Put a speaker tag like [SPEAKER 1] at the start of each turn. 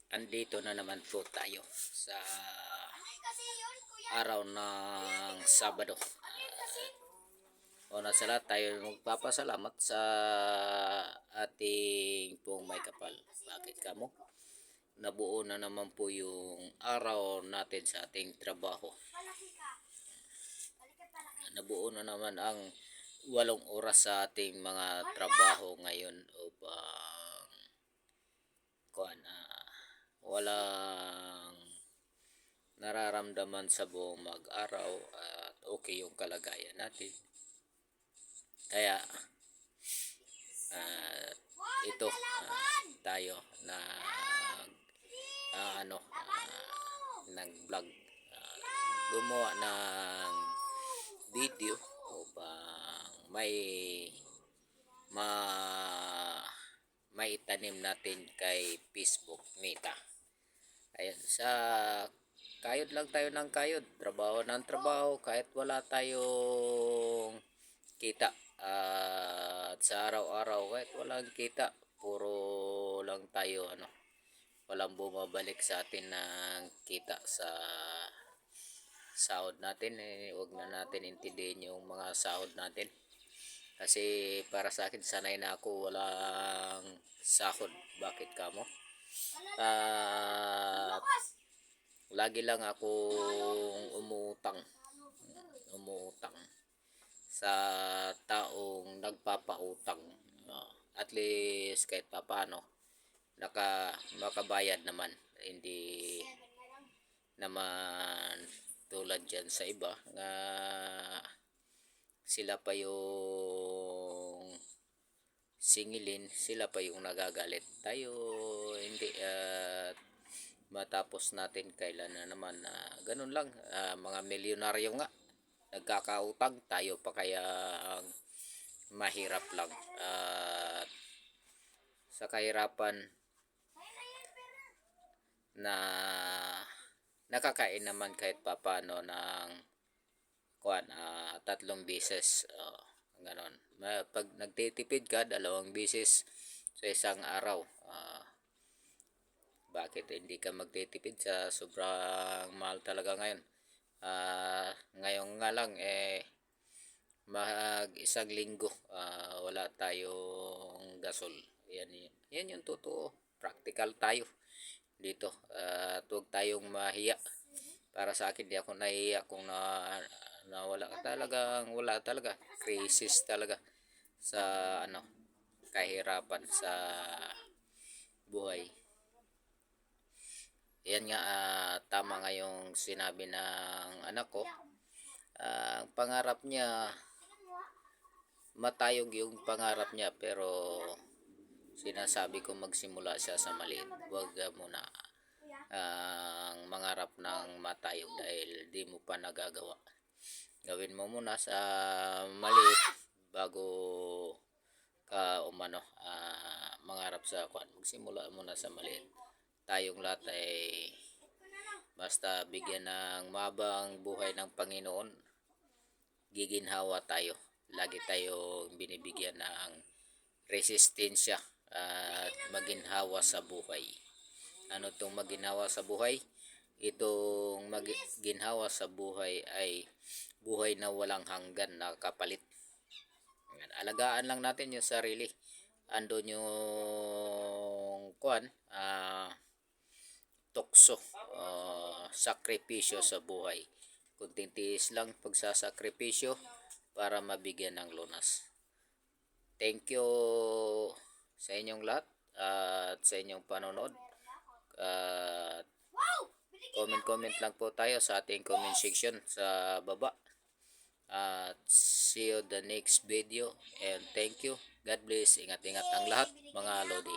[SPEAKER 1] Andito na naman po tayo sa araw ng Sabado. Una sa lahat, tayo magpapasalamat sa ating pong may kapal. Bakit kamo? Nabuo na naman po yung araw natin sa ating trabaho. Nabuo na naman ang 8 oras sa ating mga trabaho ngayon upang walang nararamdaman sa buong mag-araw at okay yung kalagayan natin. Kaya ito tayo na nag-vlog, gumawa ng video upang may itanim natin kay Facebook Meta. Ayan, sa kayod lang tayo ng kayod, trabaho ng trabaho, kahit wala tayong kita. At sa araw-araw, kahit walang kita, puro lang tayo walang bumabalik sa atin ng kita sa sahod natin. Huwag na natin intindihin yung mga sahod natin, kasi para sa akin, sanay na ako walang sahod. Bakit kamo? Lagi lang akong umutang sa taong nagpapautang. At least kahit papaano makabayad naman, hindi naman tulad dyan sa iba nga sila pa yung singilin, sila pa yung nagagalit, tayo hindi. At matapos natin kailan na naman na ganun lang, mga milyonaryo nga nagkakautang, tayo pa kaya mahirap lang. At sa kahirapan na nakakain naman kahit papano ng 3 beses, ganon. Pag nagtitipid ka 2 beses sa isang araw, bakit hindi ka magtitipid sa sobrang mahal talaga ngayon? Ngayon nga lang mag 1 linggo wala tayong gasol. Yan yung totoo, practical tayo dito. Huwag tayong mahiya. Para sa akin, di ako nahiya kung wala talaga, crisis talaga sa kahirapan sa buhay. Yan nga, tama nga yung sinabi ng anak ko. Pangarap niya, matayog yung pangarap niya, pero sinasabi ko magsimula siya sa maliit. Huwag muna ang mangarap ng matayog dahil di mo pa nagagawa. Gawin mo muna sa maliit bago ka mangarap sa magsimula muna sa maliit. Tayong lahat ay basta bigyan ng mabang buhay ng Panginoon, giginhawa tayo. Lagi tayong binibigyan ng resistensya at maginhawa sa buhay. Ano itong maginhawa sa buhay? Itong maginhawa sa buhay ay buhay na walang hanggan na kapalit. Alagaan lang natin yung sarili. Andun yung tukso, sakripisyo sa buhay. Kunting tiis lang pagsasakripisyo para mabigyan ng lunas. Thank you sa inyong lahat at sa inyong panonood. Comment lang po tayo sa ating comment section sa baba. See you the next video, and thank you. God bless. Ingat-ingat ang lahat, mga lodi.